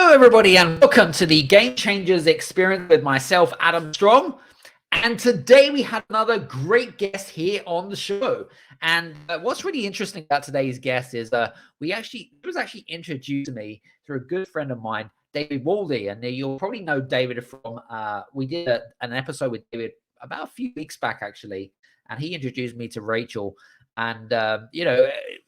Hello, everybody, and welcome to the Game Changers Experience with myself, Adam Strong. And today we had another great guest here on the show. And what's really interesting about today's guest is it was actually introduced to me through a good friend of mine, David Waldy. And you'll probably know David from, we did an episode with David about a few weeks back, actually. And he introduced me to Rachel. And,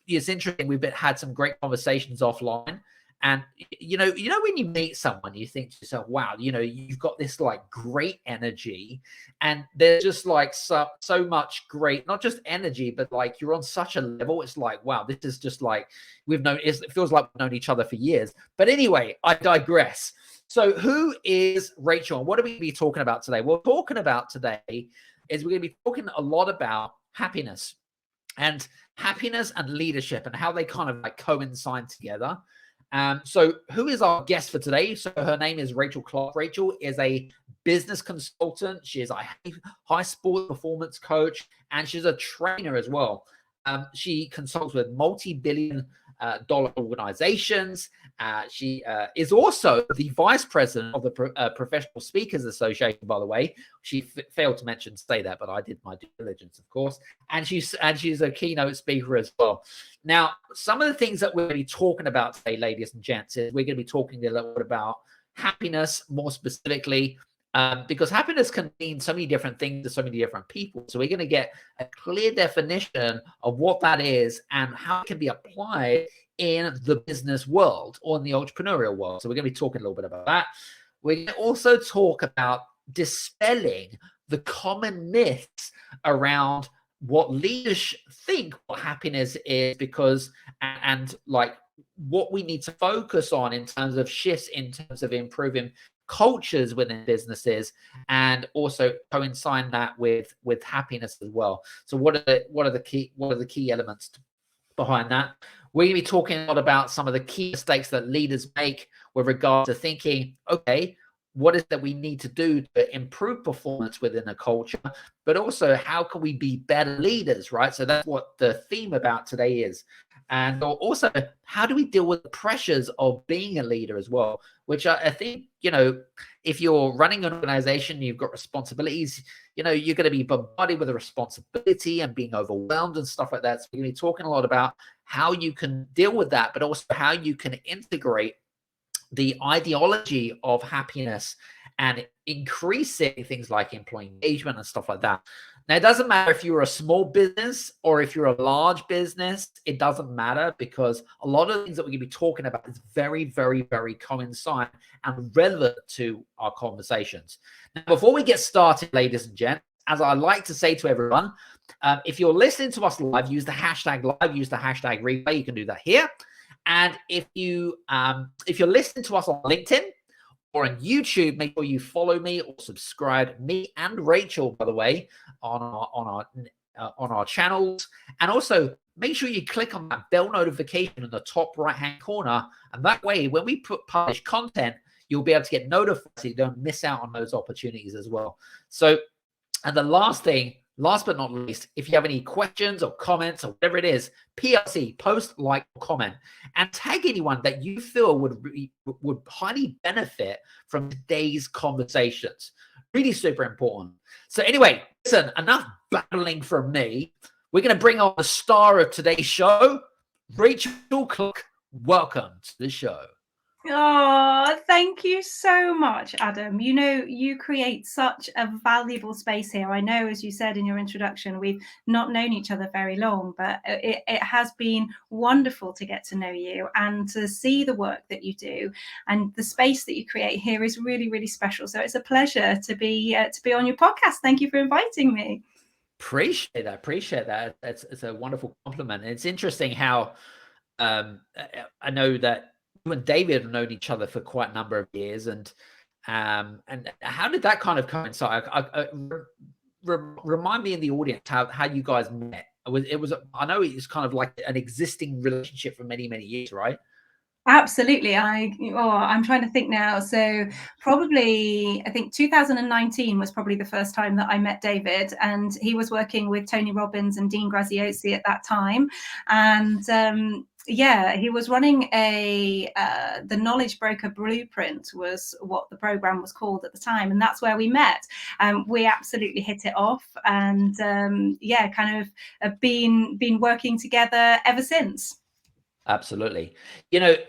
it's interesting. We've had some great conversations offline. And, when you meet someone, you think to yourself, wow, you've got this like great energy, and there's just like so much great, not just energy, but like you're on such a level. It's like, wow, this is just like it feels like we've known each other for years. But anyway, I digress. So who is Rachel, and what are we going to be talking about today? We're going to be talking a lot about happiness and leadership and how they kind of like coincide together. So who is our guest for today? So her name is Rachel Clark. Rachel is a business consultant. She is a high sport performance coach, and she's a trainer as well. She consults with multi-billion dollar organizations. She is also the vice president of the Professional Speakers Association, by the way. She failed to say that, but I did my due diligence, of course. And she's a keynote speaker as well. Now, some of the things that we're going to be talking about today, ladies and gents, is we're going to be talking a little bit about happiness more specifically, because happiness can mean so many different things to so many different people. So we're going to get a clear definition of what that is and how it can be applied in the business world or in the entrepreneurial world. So we're going to be talking a little bit about that. We're going to also talk about dispelling the common myths around what leaders think what happiness is, because and like what we need to focus on in terms of shifts, in terms of improving cultures within businesses, and also coincide that with happiness as well. So what are the key elements behind that? We're going to be talking a lot about some of the key mistakes that leaders make with regard to thinking, okay, what is that we need to do to improve performance within a culture, but also how can we be better leaders, right? So that's what the theme about today is. And also, how do we deal with the pressures of being a leader as well? Which I think, if you're running an organization, you've got responsibilities, you're going to be bombarded with a responsibility and being overwhelmed and stuff like that. So we're going to be talking a lot about how you can deal with that, but also how you can integrate the ideology of happiness and increasing things like employee engagement and stuff like that. Now, it doesn't matter if you're a small business or if you're a large business. It doesn't matter, because a lot of the things that we're going to be talking about is very, very, very coincide and relevant to our conversations. Now, before we get started, ladies and gents, as I like to say to everyone, if you're listening to us live, use the hashtag live, use the hashtag replay. You can do that here. And if you're listening to us on LinkedIn or on YouTube, make sure you follow me or subscribe, me and Rachel, by the way, on our channels. And also make sure you click on that bell notification in the top right-hand corner. And that way, when we publish content, you'll be able to get notified so you don't miss out on those opportunities as well. So, and the last but not least, if you have any questions or comments or whatever it is, PLC, post, like, or comment, and tag anyone that you feel would highly benefit from today's conversations. Really super important. So anyway, listen, enough babbling from me. We're going to bring on the star of today's show, Rachel Clark. Welcome to the show. Oh, thank you so much, Adam. You create such a valuable space here. I know, as you said in your introduction, we've not known each other very long, but it has been wonderful to get to know you and to see the work that you do, and the space that you create here is really, really special. So it's a pleasure to be on your podcast. Thank you for inviting me. Appreciate that. It's a wonderful compliment. And it's interesting how I know that you and David have known each other for quite a number of years, and how did that kind of coincide? Remind me in the audience how you guys met. I know it's kind of like an existing relationship for many, many years, right? Absolutely. I'm trying to think now. So probably, I think 2019 was probably the first time that I met David, and he was working with Tony Robbins and Dean Graziosi at that time. And yeah, he was running the Knowledge Broker Blueprint was what the program was called at the time, and that's where we met. We absolutely hit it off, and yeah, kind of been working together ever since. Absolutely.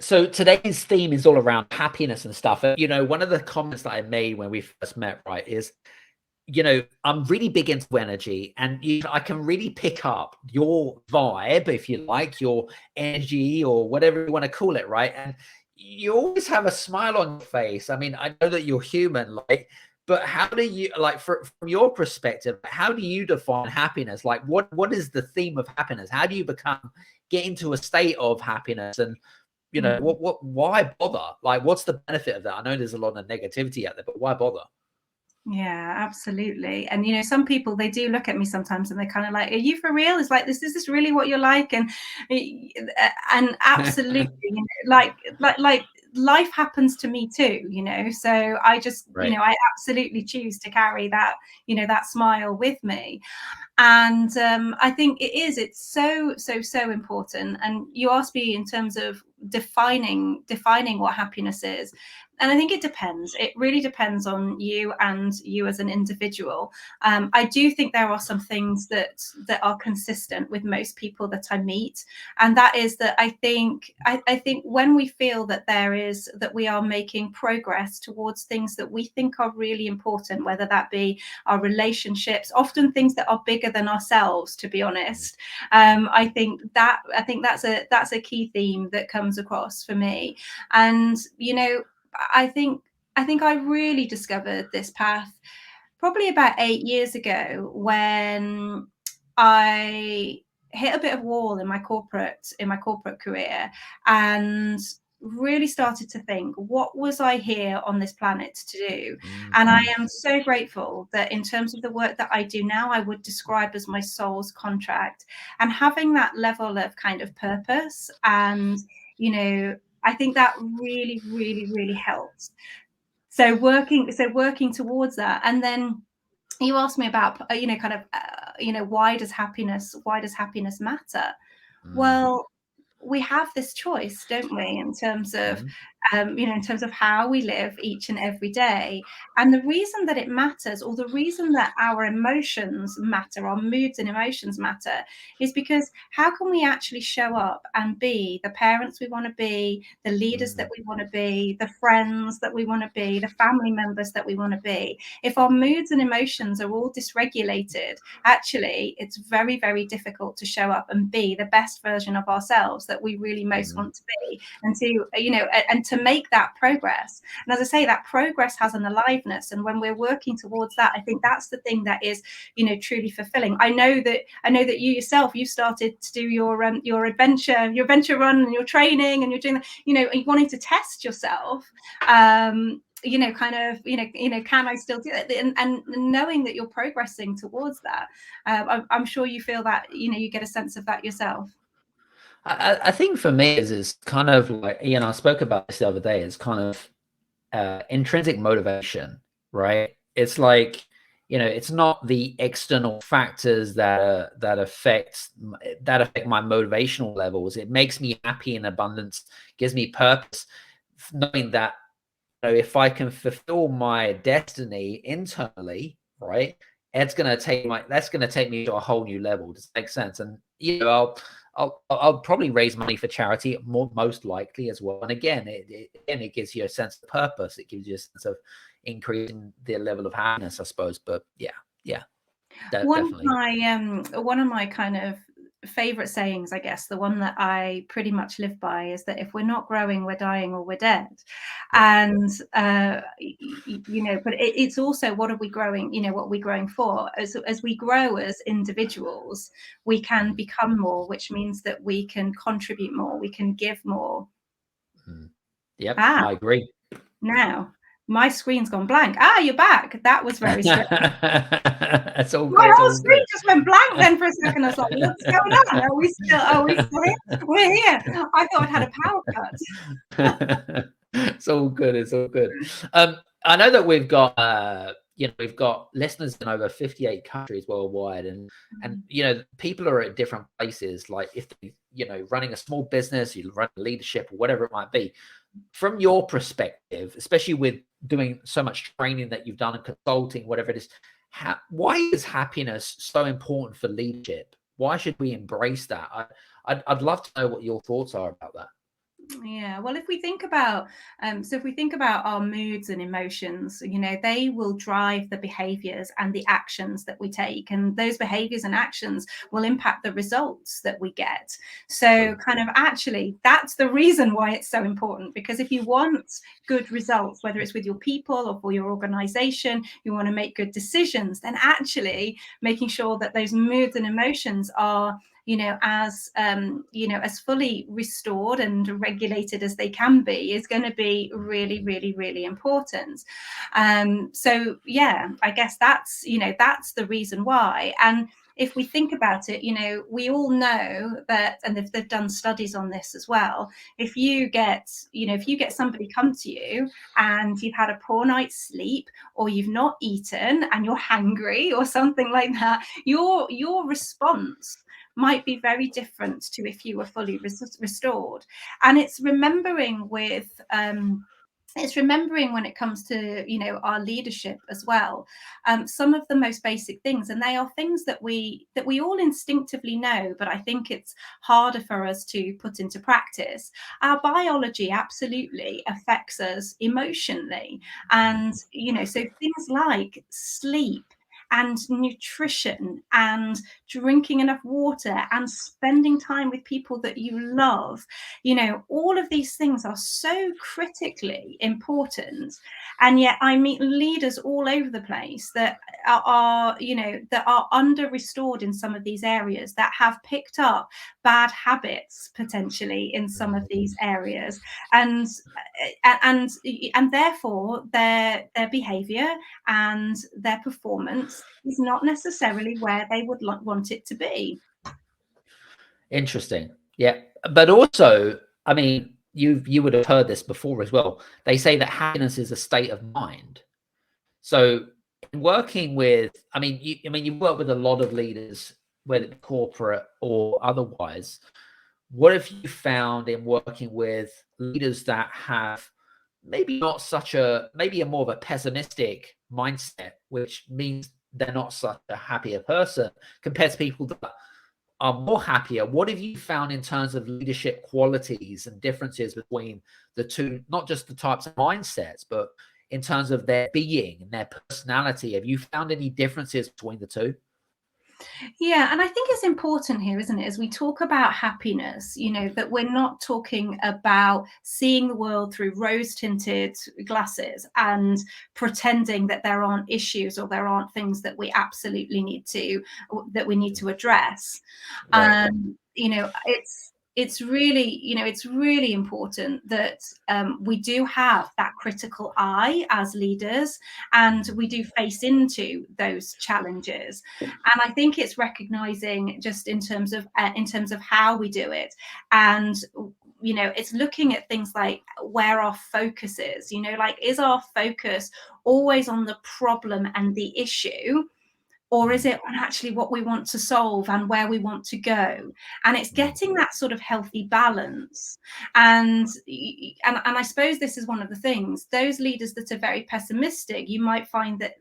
So today's theme is all around happiness and stuff. And one of the comments that I made when we first met, right, is I'm really big into energy, and I can really pick up your vibe, if you like, your energy or whatever you want to call it, right? And you always have a smile on your face. I mean, I know that you're human, like, but how do you, like, from your perspective, how do you define happiness? Like, what is the theme of happiness? How do you get into a state of happiness? And why bother? Like, what's the benefit of that? I know there's a lot of negativity out there, but why bother? Yeah, absolutely. And some people, they do look at me sometimes and they're kind of like, are you for real? It's like, this is this really what you're like? And absolutely, like life happens to me too, so I just, Right. I absolutely choose to carry that, that smile with me. And I think it's so important. And you asked me in terms of defining what happiness is, and I think it depends. It really depends on you and you as an individual. I do think there are some things that are consistent with most people that I meet, and that is that I think when we feel that that we are making progress towards things that we think are really important, whether that be our relationships, often things that are bigger than ourselves, to be honest. I think that's a key theme that comes across for me. And I think I really discovered this path probably about 8 years ago, when I hit a bit of wall in my corporate career, and really started to think, what was I here on this planet to do? And I am so grateful that in terms of the work that I do now, I would describe as my soul's contract, and having that level of kind of purpose. And I think that really, really, really helps. So working towards that. And then you asked me about kind of why does happiness matter? Well, we have this choice, don't we, in terms of in terms of how we live each and every day. And the reason that it matters, or the reason that our emotions matter, our moods and emotions matter, is because how can we actually show up and be the parents we want to be, the leaders that we want to be, the friends that we want to be, the family members that we want to be, if our moods and emotions are all dysregulated? Actually, it's very, very difficult to show up and be the best version of ourselves that we really most want to be, and to and to make that progress. And as I say, that progress has an aliveness, and when we're working towards that, I think that's the thing that is truly fulfilling. I know that you yourself, you started to do your adventure run and your training, and you're doing that, and wanting to test yourself, kind of, can I still do it? And knowing that you're progressing towards that, I'm sure you feel that, you get a sense of that yourself. I think for me is kind of like, I spoke about this the other day. It's kind of intrinsic motivation, right? It's like, it's not the external factors that affect my motivational levels. It makes me happy in abundance, gives me purpose, knowing that if I can fulfill my destiny internally, right, that's going to take me to a whole new level. Does that make sense? And I'll probably raise money for charity, most likely as well. And again, it gives you a sense of purpose. It gives you a sense of increasing the level of happiness, I suppose. But yeah, definitely. One of my kind of favorite sayings, I guess, the one that I pretty much live by, is that if we're not growing, we're dying or we're dead. And but it's also, what are we growing? What are we growing for? As we grow as individuals, we can become more, which means that we can contribute more, we can give more. Yep, I agree. Now my screen's gone blank. You're back. That was very strange. It's all My good. whole screen just went blank then for a second. I was like, what's going on? Are we still here? We're here. I thought I'd had a power cut. It's all good. It's all good. I know that we've got we've got listeners in over 58 countries worldwide, and people are at different places. Like if they, running a small business, you run leadership or whatever it might be. From your perspective, especially with doing so much training that you've done and consulting, whatever it is, why is happiness so important for leadership? Why should we embrace that? I'd love to know what your thoughts are about that. Yeah, well, if we think about our moods and emotions, they will drive the behaviors and the actions that we take, and those behaviors and actions will impact the results that we get. So kind of actually that's the reason why it's so important, because if you want good results, whether it's with your people or for your organization, you want to make good decisions, then actually making sure that those moods and emotions are as fully restored and regulated as they can be is going to be really, really, really important. So yeah, I guess that's the reason why. And if we think about it, we all know that, and they've done studies on this as well. If you get somebody come to you and you've had a poor night's sleep, or you've not eaten and you're hungry or something like that, your response might be very different to if you were fully restored. And it's remembering when it comes to our leadership as well, some of the most basic things, and they are things that we all instinctively know, but I think it's harder for us to put into practice. Our biology absolutely affects us emotionally, and so things like sleep and nutrition and drinking enough water and spending time with people that you love, all of these things are so critically important. And yet I meet leaders all over the place that are under restored in some of these areas, that have picked up bad habits potentially in some of these areas, and therefore their behavior and their performance is not necessarily where they would want it to be. Interesting. Yeah. But also, I mean, you would have heard this before as well. They say that happiness is a state of mind. So working with, you work with a lot of leaders, whether it's corporate or otherwise. What have you found in working with leaders that have maybe a more of a pessimistic mindset, which means they're not such a happier person, compared to people that are more happier? What have you found in terms of leadership qualities and differences between the two, not just the types of mindsets, but in terms of their being and their personality? Have you found any differences between the two? Yeah, and I think it's important here, isn't it, as we talk about happiness, that we're not talking about seeing the world through rose-tinted glasses and pretending that there aren't issues or there aren't things that we absolutely need to address. Right. It's really important that we do have that critical eye as leaders, and we do face into those challenges. And I think it's recognizing, just in terms of how we do it, and it's looking at things like where our focus is. Like, is our focus always on the problem and the issue, or is it on actually what we want to solve and where we want to go? And it's getting that sort of healthy balance. And I suppose this is one of the things, those leaders that are very pessimistic, you might find that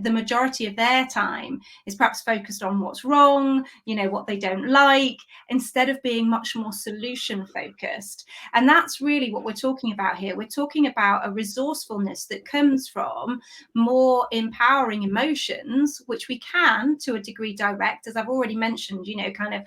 the majority of their time is perhaps focused on what's wrong, what they don't like, instead of being much more solution focused. And that's really what we're talking about here. We're talking about a resourcefulness that comes from more empowering emotions, which we can, to a degree, direct, as I've already mentioned. Kind of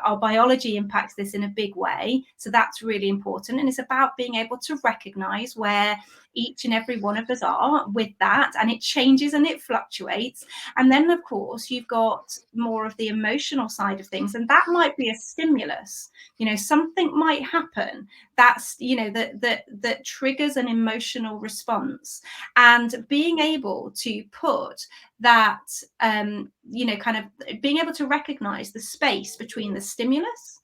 our biology impacts this in a big way, so that's really important. And it's about being able to recognize where each and every one of us are with that, and it changes and it fluctuates. And then of course you've got more of the emotional side of things, and that might be a stimulus. Something might happen that's that triggers an emotional response, and being able to put that kind of being able to recognize the space between the stimulus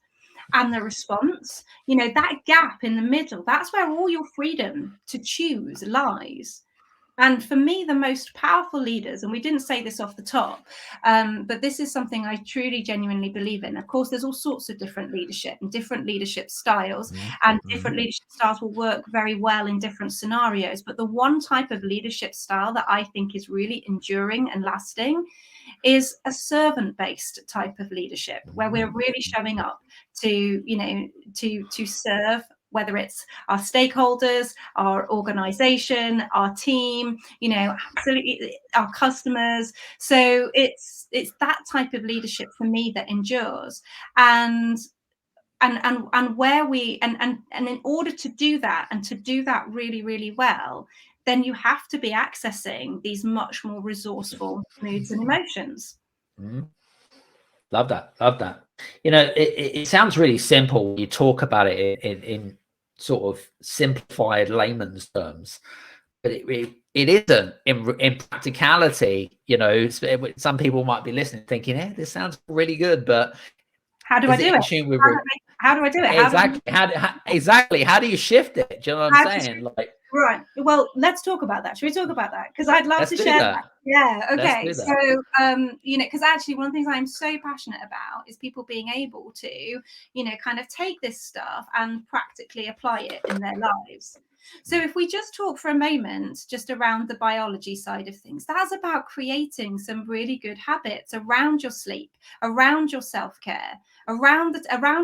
and the response, that gap in the middle, that's where all your freedom to choose lies. And for me, the most powerful leaders, and we didn't say this off the top, but this is something I truly, genuinely believe in. Of course, there's all sorts of different leadership and different leadership styles, and different leadership styles will work very well in different scenarios. But the one type of leadership style that I think is really enduring and lasting is a servant-based type of leadership, where we're really showing up to, to serve, whether it's our stakeholders, our organization, our team, absolutely our customers. So it's that type of leadership for me that endures. And where we and in order to do that, and to do that really, really well, then you have to be accessing these much more resourceful moods and emotions. Love that. Love that. It sounds really simple when you talk about it in sort of simplified layman's terms, but it isn't in practicality. Some people might be listening thinking, hey, this sounds really good, but how do I do it? How do I do it? Exactly. How do you shift it? Do you know what I'm saying? Right. Well, let's talk about that. Should we talk about that? Because I'd love to share that. Yeah. Okay. So, because actually one of the things I'm so passionate about is people being able to, kind of take this stuff and practically apply it in their lives. So if we just talk for a moment just around the biology side of things, that's about creating some really good habits around your sleep, around your self-care, around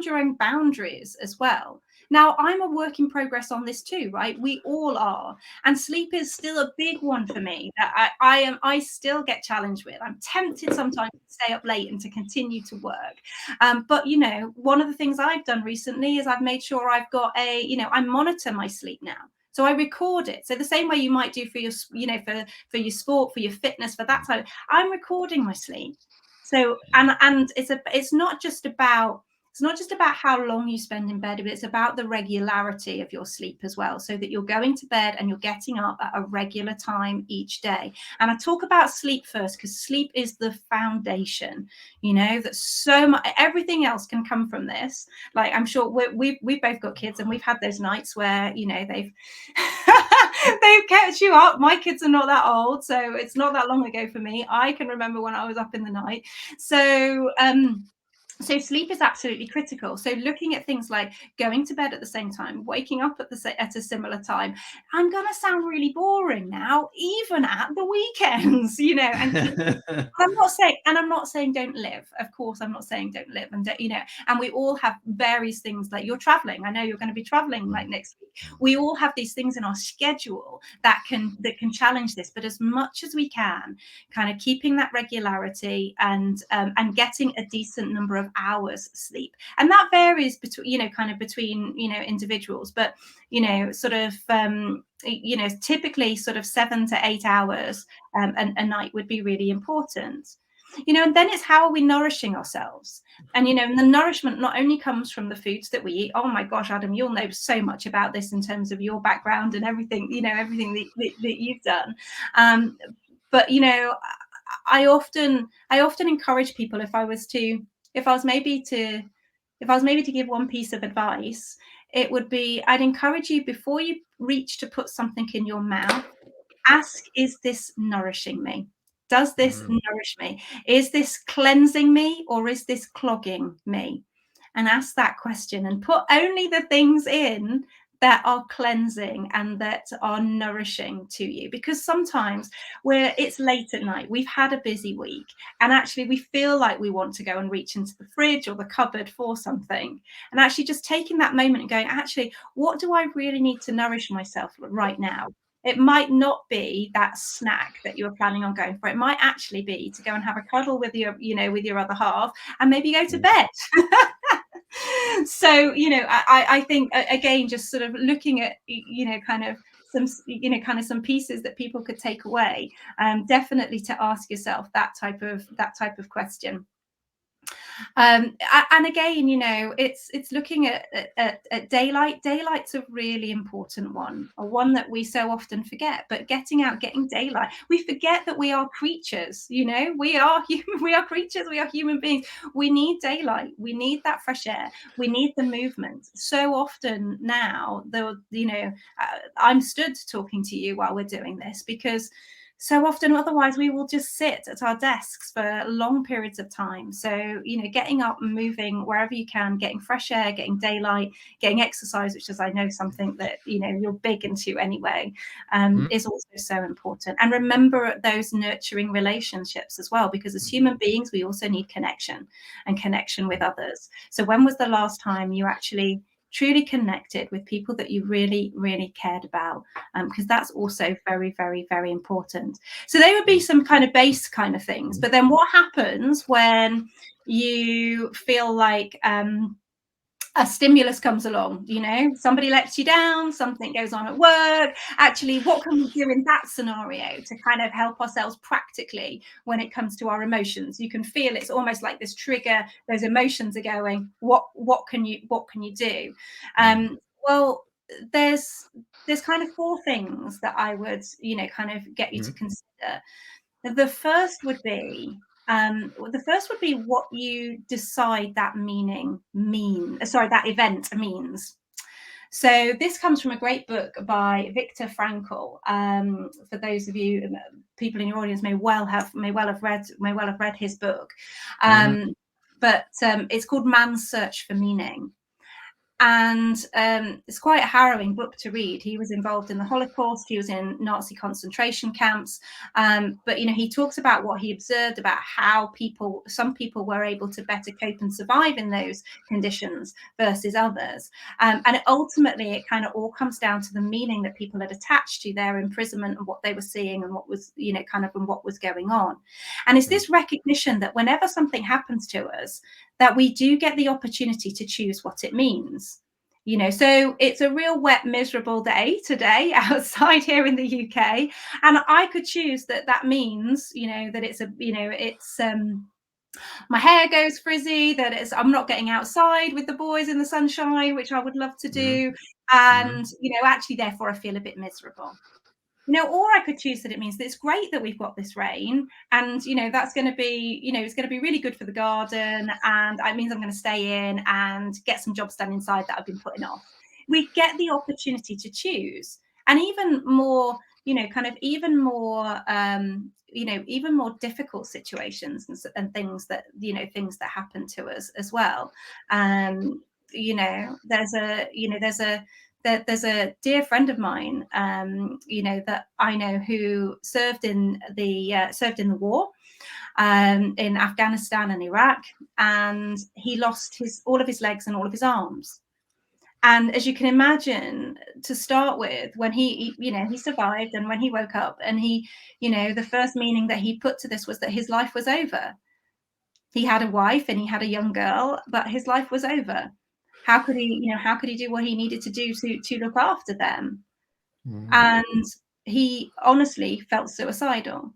your own boundaries as well. Now, I'm a work in progress on this too, right? We all are. And sleep is still a big one for me that I still get challenged with. I'm tempted sometimes to stay up late and to continue to work. But, one of the things I've done recently is I've made sure I've got I monitor my sleep now. So I record it. So the same way you might do for your, for your sport, for your fitness, for that type, I'm recording my sleep. So, and it's not just about how long you spend in bed, but it's about the regularity of your sleep as well, so that you're going to bed and you're getting up at a regular time each day. And I talk about sleep first because sleep is the foundation, that so much, everything else can come from this. Like, I'm sure we've both got kids, and we've had those nights where, they've they've kept you up. My kids are not that old, so it's not that long ago for me. I can remember when I was up in the night. So sleep is absolutely critical. So looking at things like going to bed at the same time, waking up at a similar time. I'm going to sound really boring now, even at the weekends, and I'm not saying don't live. Of course, I'm not saying don't live, and and we all have various things. Like, you're traveling. I know you're going to be traveling like next week. We all have these things in our schedule that can challenge this. But as much as we can, kind of keeping that regularity and getting a decent number of hours sleep, and that varies between individuals, but typically sort of 7 to 8 hours a night would be really important. And then it's, how are we nourishing ourselves? And the nourishment not only comes from the foods that we eat. Oh my gosh, Adam, you'll know so much about this in terms of your background and everything, everything that you've done. But I often encourage people, if I was maybe to give one piece of advice, it would be, I'd encourage you, before you reach to put something in your mouth, ask, is this nourishing me? Does this nourish me? Is this cleansing me, or is this clogging me? And ask that question, and put only the things in that are cleansing and that are nourishing to you. Because sometimes it's late at night, we've had a busy week, and actually we feel like we want to go and reach into the fridge or the cupboard for something. And actually just taking that moment and going, actually, what do I really need to nourish myself right now? It might not be that snack that you're planning on going for. It might actually be to go and have a cuddle with your other half, and maybe go to bed. So I think, again, just sort of looking at some pieces that people could take away, definitely to ask yourself that type of question. And again, you know, it's looking at daylight. Daylight's a really important one, a one that we so often forget. But getting out, getting daylight, we forget that we are creatures. You know, we are human. We are creatures. We are human beings. We need daylight. We need that fresh air. We need the movement. So often now, I'm stood talking to you while we're doing this because so often otherwise we will just sit at our desks for long periods of time. So, you know, getting up and moving wherever you can, getting fresh air, getting daylight, getting exercise, which is, I know, something that, you know, you're big into anyway, is also so important. And remember those nurturing relationships as well, because as human beings, we also need connection and connection with others. So when was the last time you actually truly connected with people that you really, really cared about? Because that's also very, very, very important. So they would be some kind of base kind of things. But then what happens when you feel like a stimulus comes along, you know, somebody lets you down, something goes on at work? Actually, what can we do in that scenario to kind of help ourselves practically when it comes to our emotions? You can feel it's almost like this trigger, those emotions are going, what can you do? Well, there's kind of 4 things that I would, you know, kind of get you to consider. The first would be what you decide that that event means. So this comes from a great book by Viktor Frankl. For those of you, people in your audience may well have read his book, but it's called Man's Search for Meaning. And it's quite a harrowing book to read. He was involved in the Holocaust. He was in Nazi concentration camps. But, you know, he talks about what he observed about how some people were able to better cope and survive in those conditions versus others. And ultimately, it kind of all comes down to the meaning that people had attached to their imprisonment and what they were seeing and what was, you know, kind of and what was going on. And it's this recognition that whenever something happens to us, that we do get the opportunity to choose what it means. You know, so it's a real wet, miserable day today outside here in the UK, and I could choose that means, you know, that it's my hair goes frizzy, that I'm not getting outside with the boys in the sunshine, which I would love to do, and you know, actually, therefore, I feel a bit miserable. You know, or I could choose that it means that it's great that we've got this rain, and you know, that's going to be, you know, it's going to be really good for the garden, and it means I'm going to stay in and get some jobs done inside that I've been putting off. We get the opportunity to choose, and even more, you know, kind of even more even more difficult situations and things that, you know, things that happen to us as well. You know, there's a dear friend of mine, you know, that I know, who served in the war in Afghanistan and Iraq, and he lost all of his legs and all of his arms. And as you can imagine, to start with, when he survived, and when he woke up, and he, you know, the first meaning that he put to this was that his life was over. He had a wife and he had a young girl, but his life was over. How could he do what he needed to do to look after them? And he honestly felt suicidal.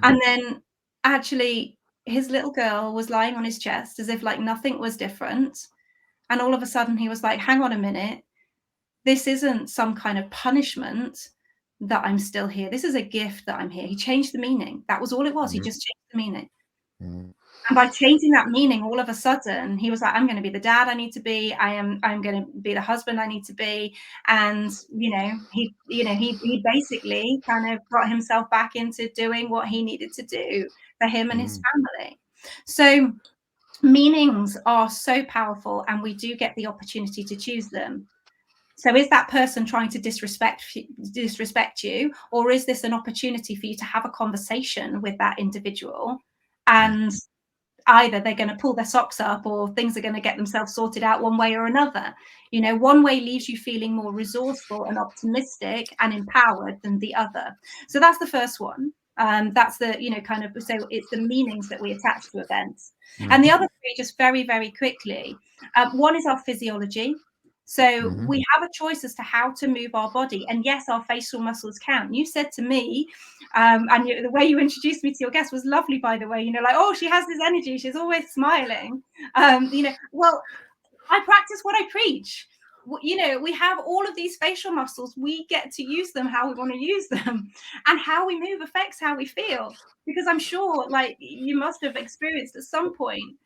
And then actually his little girl was lying on his chest as if like nothing was different. And all of a sudden he was like, hang on a minute, this isn't some kind of punishment that I'm still here. This is a gift that I'm here. He changed the meaning. That was all it was. He just changed the meaning. And by changing that meaning, all of a sudden, he was like, I'm going to be the dad I need to be. I'm going to be the husband I need to be. And, he basically kind of got himself back into doing what he needed to do for him and his family. So meanings are so powerful, and we do get the opportunity to choose them. So is that person trying to disrespect you, or is this an opportunity for you to have a conversation with that individual, and either they're going to pull their socks up, or things are going to get themselves sorted out one way or another? You know, one way leaves you feeling more resourceful and optimistic and empowered than the other. So that's the first one. That's the, so it's the meanings that we attach to events. And the other three, just very, very quickly, one is our physiology. So we have a choice as to how to move our body. And yes, our facial muscles count. You said to me, and the way you introduced me to your guest was lovely, by the way, like, oh, she has this energy. She's always smiling. Well, I practice what I preach. We have all of these facial muscles. We get to use them how we want to use them, and how we move affects how we feel. Because I'm sure, like, you must have experienced at some point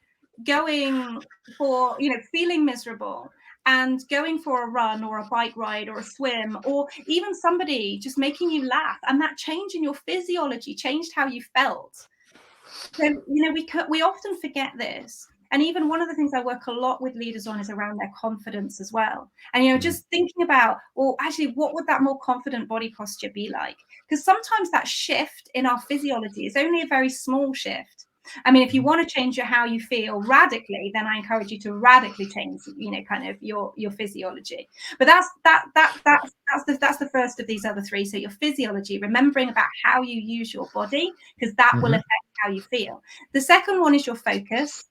going for, feeling miserable and going for a run or a bike ride or a swim, or even somebody just making you laugh, and that change in your physiology changed how you felt. So, we often forget this. And even one of the things I work a lot with leaders on is around their confidence as well. And, just thinking about, well, actually, what would that more confident body posture be like? Because sometimes that shift in our physiology is only a very small shift. I mean, if you want to change how you feel radically, then I encourage you to radically change, kind of your physiology. But that's the first of these other three. So your physiology, remembering about how you use your body, because that will affect how you feel. The second one is your focus,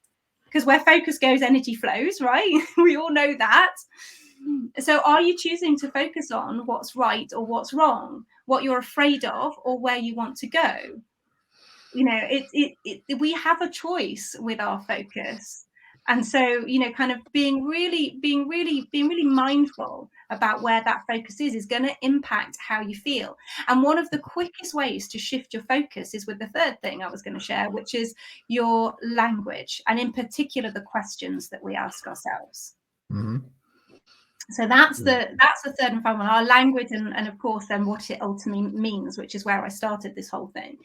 because where focus goes, energy flows, right? We all know that. So are you choosing to focus on what's right or what's wrong, what you're afraid of, or where you want to go? We have a choice with our focus. And so, kind of being really mindful about where that focus is going to impact how you feel. And one of the quickest ways to shift your focus is with the third thing I was going to share, which is your language, and in particular, the questions that we ask ourselves. So that's the third and final one, our language, and of course then what it ultimately means, which is where I started this whole thing.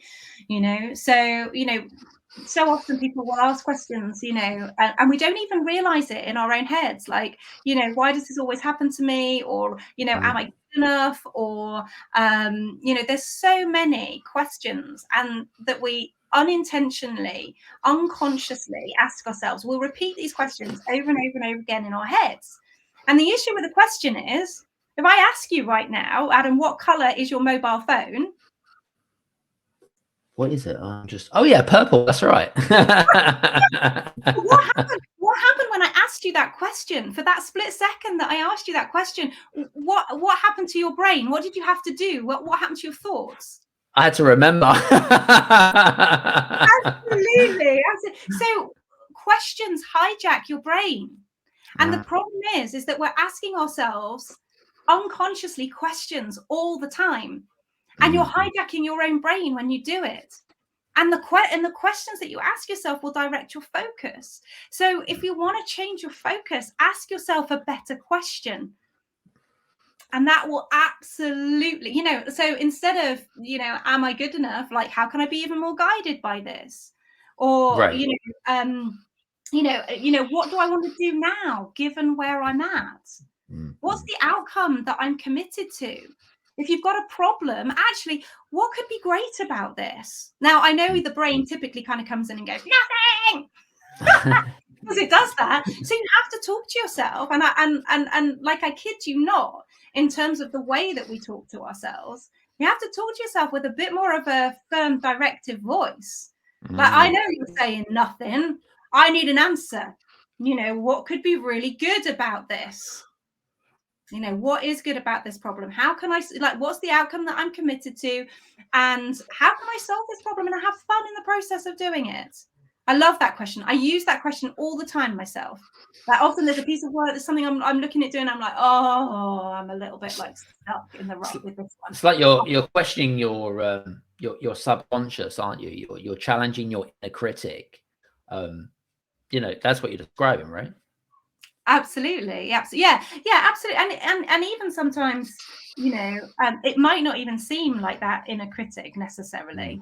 So often people will ask questions, and we don't even realize it in our own heads, like, why does this always happen to me? Or, am I good enough? Or, there's so many questions, and that we unintentionally, unconsciously ask ourselves. We'll repeat these questions over and over and over again in our heads. And the issue with the question is, if I ask you right now, Adam, what color is your mobile phone? What is it? Oh yeah, purple. That's right. What happened when I asked you that question? For that split second that I asked you that question, what happened to your brain? What did you have to do? What happened to your thoughts? I had to remember. Absolutely. So questions hijack your brain. And the problem is that we're asking ourselves unconsciously questions all the time. And you're hijacking your own brain when you do it. And the questions that you ask yourself will direct your focus. So if you want to change your focus, ask yourself a better question. And that will absolutely, so instead of, am I good enough? Like, how can I be even more guided by this? Or, right. What do I want to do now, given where I'm at? What's the outcome that I'm committed to? If you've got a problem, actually, what could be great about this? Now, I know the brain typically kind of comes in and goes, nothing, because it does that. So you have to talk to yourself. And like, I kid you not, in terms of the way that we talk to ourselves, you have to talk to yourself with a bit more of a firm, directive voice. Like, I know you're saying nothing. I need an answer. What could be really good about this? What is good about this problem? How can I, what's the outcome that I'm committed to? And how can I solve this problem and have fun in the process of doing it? I love that question. I use that question all the time myself. Like, often there's a piece of work, there's something I'm looking at doing, I'm like, oh, I'm a little bit like stuck in the rut with this one. It's like you're questioning your subconscious, aren't you? You're challenging your inner critic. That's what you're describing, right? Absolutely. Yeah, absolutely. And even sometimes, it might not even seem like that inner critic necessarily.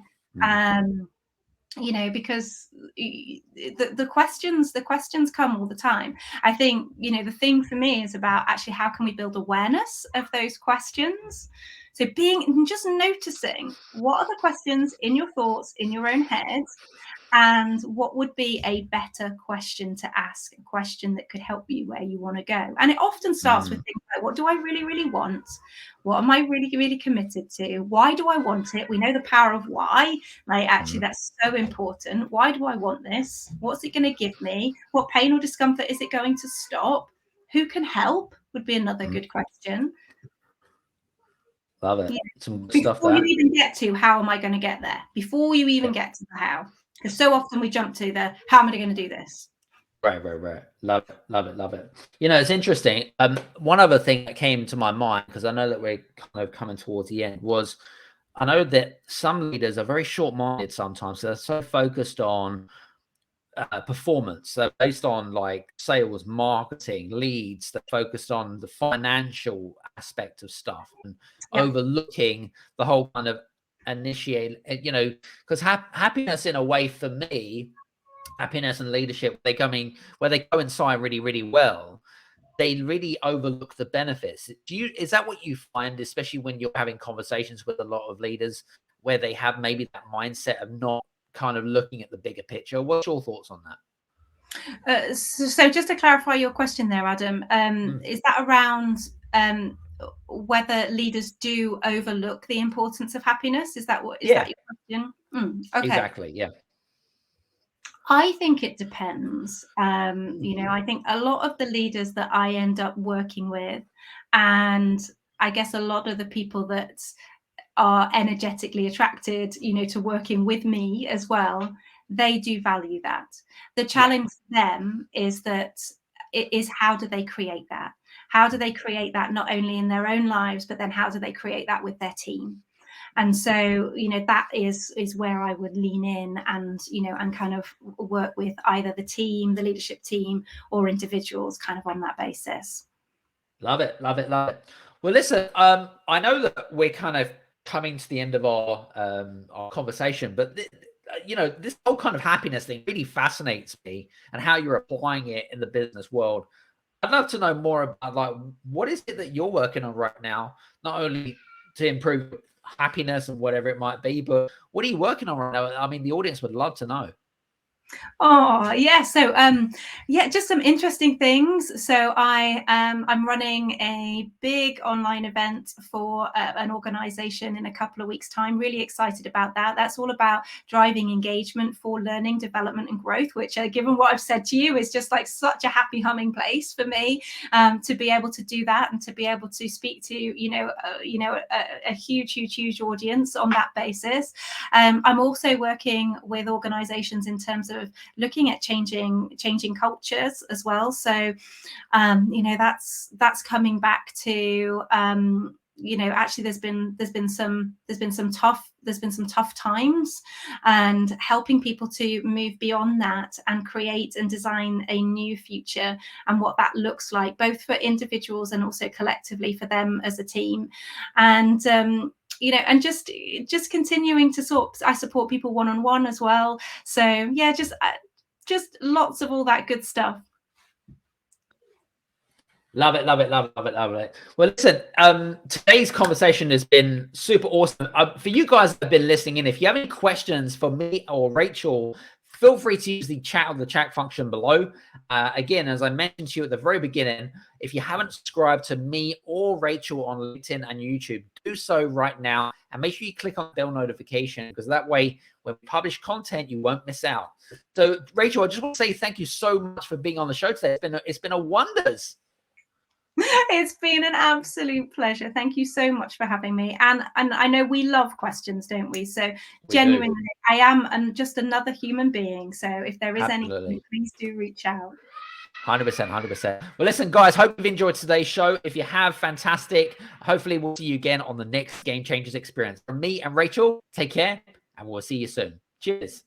Because the questions come all the time. I think, the thing for me is about actually how can we build awareness of those questions. So just noticing what are the questions in your thoughts, in your own head, and what would be a better question to ask, a question that could help you where you want to go. And it often starts with things like, what do I really, really want? What am I really, really committed to? Why do I want it? We know the power of why. Like, actually, that's so important. Why do I want this? What's it going to give me? What pain or discomfort is it going to stop? Who can help? would be another good question. Love it. Yeah. Some good stuff Before there. you even get to how am I going to get there, before you even get to the how, because so often we jump to the how am I going to do this. Right. Love it, love it, love it. You know, it's interesting. One other thing that came to my mind, because I know that we're kind of coming towards the end, was I know that some leaders are very short-minded sometimes. So they're so focused on performance. So based on like sales, marketing, leads, they're focused on the financial aspect of stuff and overlooking the whole kind of initiate, you know, because happiness in a way for me, happiness and leadership, where they coincide really, really well. They really overlook the benefits. Is that what you find, especially when you're having conversations with a lot of leaders where they have maybe that mindset of not kind of looking at the bigger picture? What's your thoughts on that? So just to clarify your question there, Adam, is that around whether leaders do overlook the importance of happiness? Is that that your question? Okay. Exactly. Yeah. I think it depends. You know, I think a lot of the leaders that I end up working with, and I guess a lot of the people that are energetically attracted, you know, to working with me as well, they do value that. The challenge for them is that it is how do they create that? How do they create that not only in their own lives, but then how do they create that with their team? And so, you know, that is where I would lean in and, you know, and kind of work with either the team, the leadership team, or individuals kind of on that basis. Love it. Well, listen, I know that we're kind of coming to the end of our conversation, but you know, this whole kind of happiness thing really fascinates me and how you're applying it in the business world. I'd love to know more about like what is it that you're working on right now, not only to improve happiness and whatever it might be, but what are you working on right now? I mean, the audience would love to know. Oh yeah, so yeah, just some interesting things. So I'm running a big online event for an organization in a couple of weeks' time. Really excited about that. That's all about driving engagement for learning, development, and growth. Which, given what I've said to you, is just like such a happy humming place for me to be able to do that and to be able to speak to a huge audience on that basis. I'm also working with organizations in terms of looking at changing cultures as well. So you know, that's coming back to you know, actually there's been some tough times, and helping people to move beyond that and create and design a new future and what that looks like, both for individuals and also collectively for them as a team. And you know, and just continuing to I support people one-on-one as well. So yeah, just lots of all that good stuff. Love it. Well, listen, today's conversation has been super awesome. For you guys that have been listening in, if you have any questions for me or Rachel, feel free to use the chat function below. Again, as I mentioned to you at the very beginning, if you haven't subscribed to me or Rachel on LinkedIn and YouTube, do so right now. And make sure you click on the bell notification, because that way, when we publish content, you won't miss out. So, Rachel, I just want to say thank you so much for being on the show today. It's been a wonders. It's been an absolute pleasure. Thank you so much for having me. And I know we love questions, don't we? So genuinely, I am just another human being. So if there is anything, please do reach out. 100%. Well, listen, guys, hope you've enjoyed today's show. If you have, fantastic. Hopefully, we'll see you again on the next Game Changers experience. From me and Rachel, take care, and we'll see you soon. Cheers.